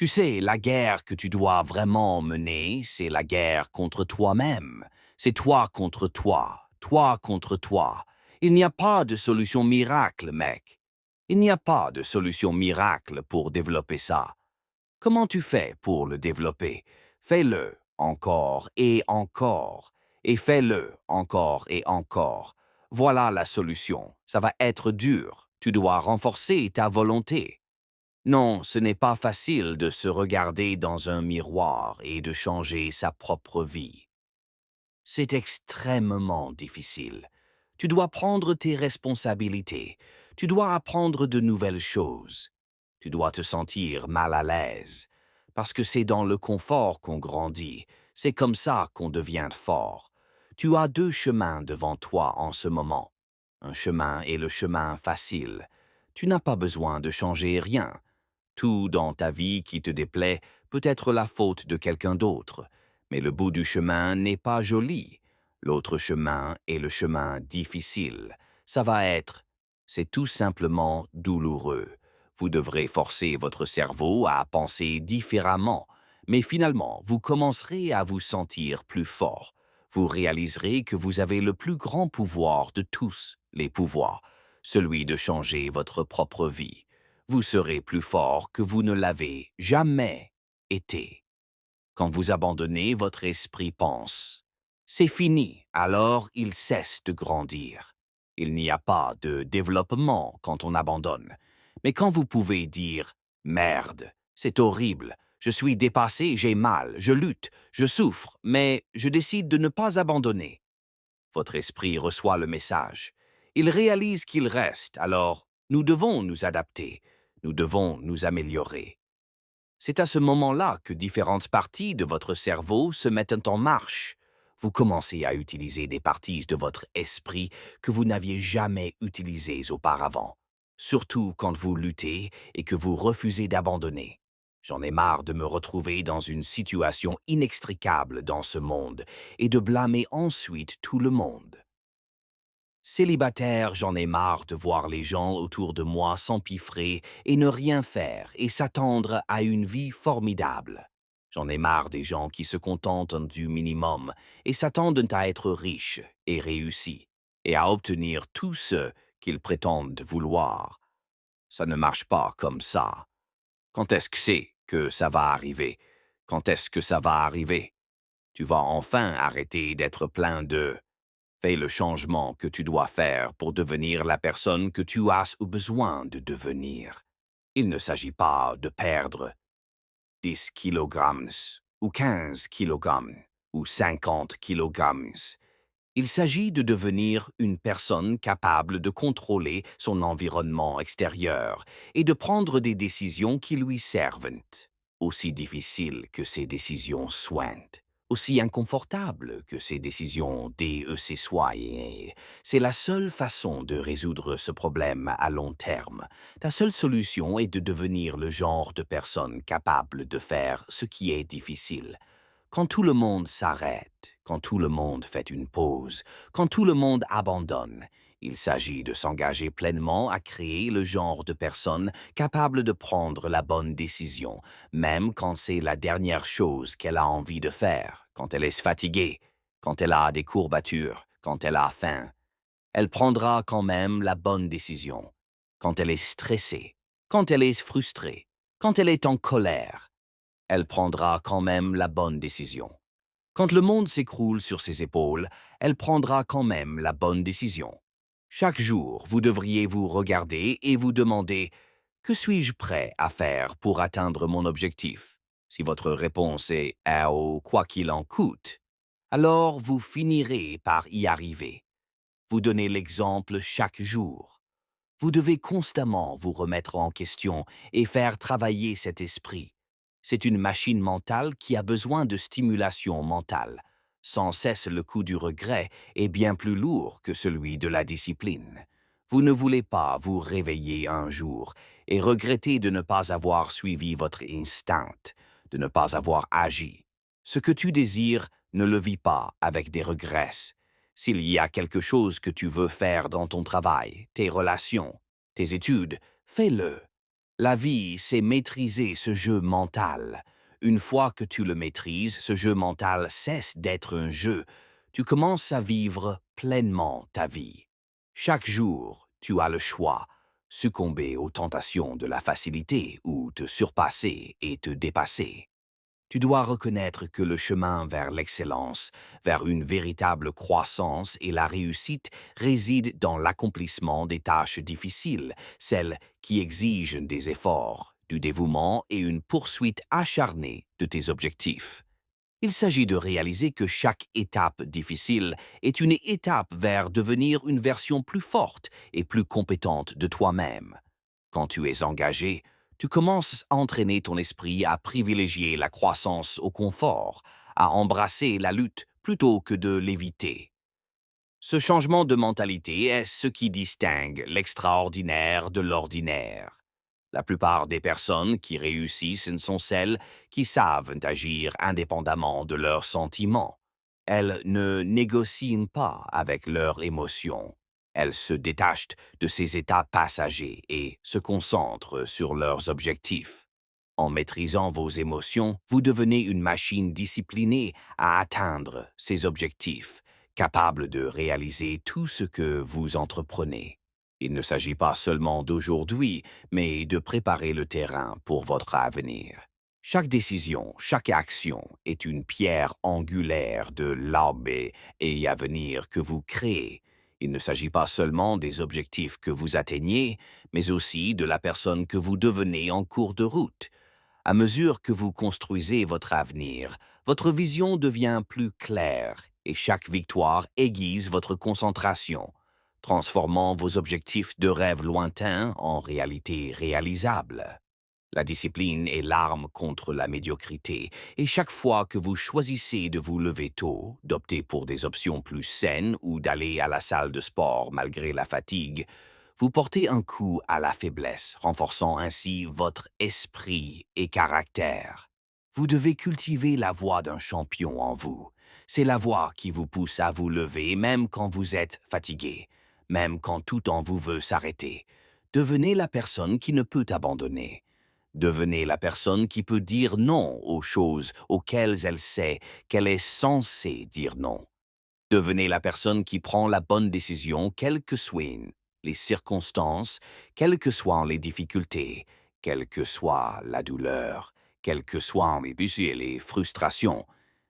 Tu sais, la guerre que tu dois vraiment mener, c'est la guerre contre toi-même. C'est toi contre toi contre toi. Il n'y a pas de solution miracle, mec. Il n'y a pas de solution miracle pour développer ça. Comment tu fais pour le développer? Fais-le encore et fais-le encore et encore. Voilà la solution. Ça va être dur. Tu dois renforcer ta volonté. Non, ce n'est pas facile de se regarder dans un miroir et de changer sa propre vie. C'est extrêmement difficile. Tu dois prendre tes responsabilités. Tu dois apprendre de nouvelles choses. Tu dois te sentir mal à l'aise. Parce que c'est dans le confort qu'on grandit. C'est comme ça qu'on devient fort. Tu as deux chemins devant toi en ce moment. Un chemin est le chemin facile. Tu n'as pas besoin de changer rien. Tout dans ta vie qui te déplaît peut être la faute de quelqu'un d'autre, mais le bout du chemin n'est pas joli. L'autre chemin est le chemin difficile. Ça va être, c'est tout simplement douloureux. Vous devrez forcer votre cerveau à penser différemment, mais finalement, vous commencerez à vous sentir plus fort. Vous réaliserez que vous avez le plus grand pouvoir de tous les pouvoirs, celui de changer votre propre vie. Vous serez plus fort que vous ne l'avez jamais été. Quand vous abandonnez, votre esprit pense. C'est fini, alors il cesse de grandir. Il n'y a pas de développement quand on abandonne. Mais quand vous pouvez dire « Merde, c'est horrible, je suis dépassé, j'ai mal, je lutte, je souffre, mais je décide de ne pas abandonner », votre esprit reçoit le message. Il réalise qu'il reste, alors nous devons nous adapter, nous devons nous améliorer. C'est à ce moment-là que différentes parties de votre cerveau se mettent en marche. Vous commencez à utiliser des parties de votre esprit que vous n'aviez jamais utilisées auparavant, surtout quand vous luttez et que vous refusez d'abandonner. J'en ai marre de me retrouver dans une situation inextricable dans ce monde et de blâmer ensuite tout le monde. Célibataire, j'en ai marre de voir les gens autour de moi s'empiffrer et ne rien faire et s'attendre à une vie formidable. J'en ai marre des gens qui se contentent du minimum et s'attendent à être riches et réussis et à obtenir tout ce qu'ils prétendent vouloir. Ça ne marche pas comme ça. Quand est-ce que c'est que ça va arriver? Quand est-ce que ça va arriver? Tu vas enfin arrêter d'être plein de fais le changement que tu dois faire pour devenir la personne que tu as besoin de devenir. Il ne s'agit pas de perdre 10 kilogrammes ou 15 kilogrammes ou 50 kilogrammes. Il s'agit de devenir une personne capable de contrôler son environnement extérieur et de prendre des décisions qui lui servent, aussi difficiles que ces décisions soient, aussi inconfortables que ces décisions soient. C'est la seule façon de résoudre ce problème à long terme. Ta seule solution est de devenir le genre de personne capable de faire ce qui est difficile. Quand tout le monde s'arrête, quand tout le monde fait une pause, quand tout le monde abandonne, il s'agit de s'engager pleinement à créer le genre de personne capable de prendre la bonne décision, même quand c'est la dernière chose qu'elle a envie de faire, quand elle est fatiguée, quand elle a des courbatures, quand elle a faim. Elle prendra quand même la bonne décision, quand elle est stressée, quand elle est frustrée, quand elle est en colère. Elle prendra quand même la bonne décision. Quand le monde s'écroule sur ses épaules, elle prendra quand même la bonne décision. Chaque jour, vous devriez vous regarder et vous demander « Que suis-je prêt à faire pour atteindre mon objectif ?» Si votre réponse est « quoi qu'il en coûte », alors vous finirez par y arriver. Vous donnez l'exemple chaque jour. Vous devez constamment vous remettre en question et faire travailler cet esprit. C'est une machine mentale qui a besoin de stimulation mentale. Sans cesse, le coup du regret est bien plus lourd que celui de la discipline. Vous ne voulez pas vous réveiller un jour et regretter de ne pas avoir suivi votre instinct, de ne pas avoir agi. Ce que tu désires ne le vis pas avec des regrets. S'il y a quelque chose que tu veux faire dans ton travail, tes relations, tes études, fais-le. La vie, c'est maîtriser ce jeu mental. Une fois que tu le maîtrises, ce jeu mental cesse d'être un jeu. Tu commences à vivre pleinement ta vie. Chaque jour, tu as le choix, succomber aux tentations de la facilité ou te surpasser et te dépasser. Tu dois reconnaître que le chemin vers l'excellence, vers une véritable croissance et la réussite réside dans l'accomplissement des tâches difficiles, celles qui exigent des efforts, du dévouement et une poursuite acharnée de tes objectifs. Il s'agit de réaliser que chaque étape difficile est une étape vers devenir une version plus forte et plus compétente de toi-même. Quand tu es engagé, tu commences à entraîner ton esprit à privilégier la croissance au confort, à embrasser la lutte plutôt que de l'éviter. Ce changement de mentalité est ce qui distingue l'extraordinaire de l'ordinaire. La plupart des personnes qui réussissent sont celles qui savent agir indépendamment de leurs sentiments. Elles ne négocient pas avec leurs émotions. Elles se détachent de ces états passagers et se concentrent sur leurs objectifs. En maîtrisant vos émotions, vous devenez une machine disciplinée à atteindre ces objectifs, capable de réaliser tout ce que vous entreprenez. Il ne s'agit pas seulement d'aujourd'hui, mais de préparer le terrain pour votre avenir. Chaque décision, chaque action est une pierre angulaire de l'arbre et avenir que vous créez. Il ne s'agit pas seulement des objectifs que vous atteignez, mais aussi de la personne que vous devenez en cours de route. À mesure que vous construisez votre avenir, votre vision devient plus claire et chaque victoire aiguise votre concentration, transformant vos objectifs de rêve lointains en réalité réalisables. La discipline est l'arme contre la médiocrité, et chaque fois que vous choisissez de vous lever tôt, d'opter pour des options plus saines ou d'aller à la salle de sport malgré la fatigue, vous portez un coup à la faiblesse, renforçant ainsi votre esprit et caractère. Vous devez cultiver la voix d'un champion en vous. C'est la voix qui vous pousse à vous lever même quand vous êtes fatigué, même quand tout en vous veut s'arrêter. Devenez la personne qui ne peut abandonner. Devenez la personne qui peut dire non aux choses auxquelles elle sait qu'elle est censée dire non. Devenez la personne qui prend la bonne décision, quelles que soient les circonstances, quelles que soient les difficultés, quelle que soit la douleur, quelles que soient les buts et les frustrations.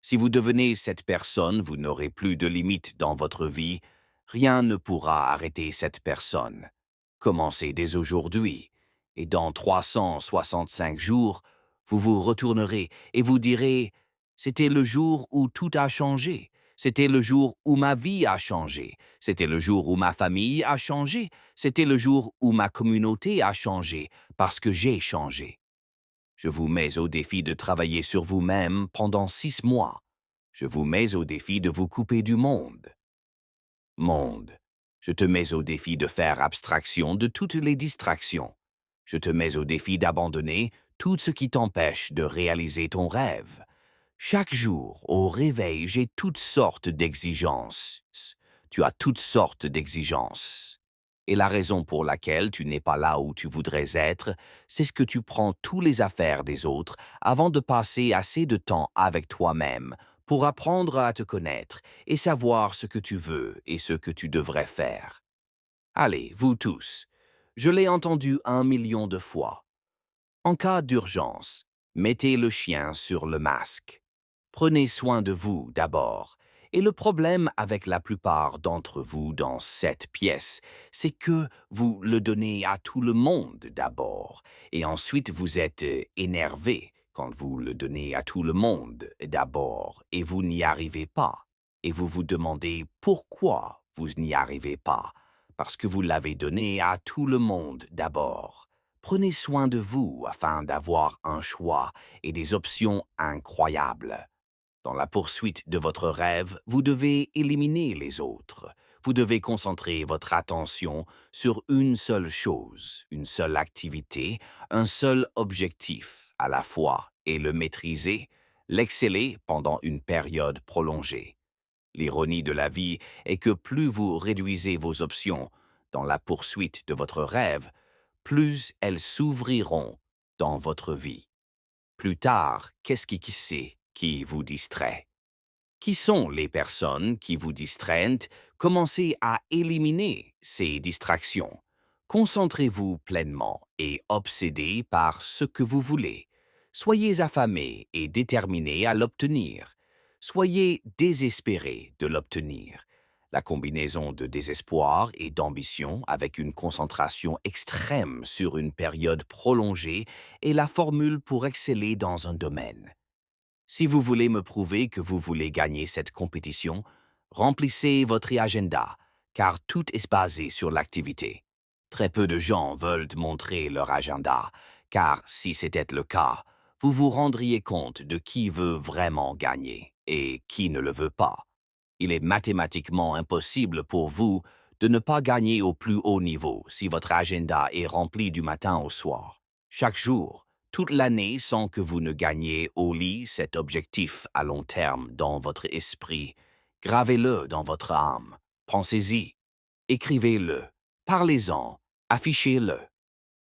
Si vous devenez cette personne, vous n'aurez plus de limites dans votre vie. Rien ne pourra arrêter cette personne. Commencez dès aujourd'hui, et dans 365 jours, vous vous retournerez et vous direz « C'était le jour où tout a changé. C'était le jour où ma vie a changé. C'était le jour où ma famille a changé. C'était le jour où ma communauté a changé, parce que j'ai changé. » Je vous mets au défi de travailler sur vous-même pendant 6 mois. Je vous mets au défi de vous couper du monde. Monde, je te mets au défi de faire abstraction de toutes les distractions. Je te mets au défi d'abandonner tout ce qui t'empêche de réaliser ton rêve. Chaque jour, au réveil, j'ai toutes sortes d'exigences. Tu as toutes sortes d'exigences. Et la raison pour laquelle tu n'es pas là où tu voudrais être, c'est que tu prends tous les affaires des autres avant de passer assez de temps avec toi-même pour apprendre à te connaître et savoir ce que tu veux et ce que tu devrais faire. Allez, vous tous, je l'ai entendu 1 million de fois. En cas d'urgence, mettez le chien sur le masque. Prenez soin de vous d'abord. Et le problème avec la plupart d'entre vous dans cette pièce, c'est que vous le donnez à tout le monde d'abord, et ensuite vous êtes énervé quand vous le donnez à tout le monde d'abord, et vous n'y arrivez pas. Et vous vous demandez pourquoi vous n'y arrivez pas, parce que vous l'avez donné à tout le monde d'abord. Prenez soin de vous afin d'avoir un choix et des options incroyables. Dans la poursuite de votre rêve, vous devez éliminer les autres. Vous devez concentrer votre attention sur une seule chose, une seule activité, un seul objectif à la fois et le maîtriser, l'exceller pendant une période prolongée. L'ironie de la vie est que plus vous réduisez vos options dans la poursuite de votre rêve, plus elles s'ouvriront dans votre vie. Plus tard, qu'est-ce qui c'est qui vous distrait? Qui sont les personnes qui vous distraient? Commencez à éliminer ces distractions. Concentrez-vous pleinement et obsédé par ce que vous voulez. Soyez affamé et déterminé à l'obtenir. Soyez désespéré de l'obtenir. La combinaison de désespoir et d'ambition avec une concentration extrême sur une période prolongée est la formule pour exceller dans un domaine. Si vous voulez me prouver que vous voulez gagner cette compétition, remplissez votre agenda, car tout est basé sur l'activité. Très peu de gens veulent montrer leur agenda, car si c'était le cas, vous vous rendriez compte de qui veut vraiment gagner et qui ne le veut pas. Il est mathématiquement impossible pour vous de ne pas gagner au plus haut niveau si votre agenda est rempli du matin au soir. Chaque jour, toute l'année sans que vous ne gagniez au lit cet objectif à long terme dans votre esprit. Gravez-le dans votre âme. Pensez-y. Écrivez-le. Parlez-en. Affichez-le.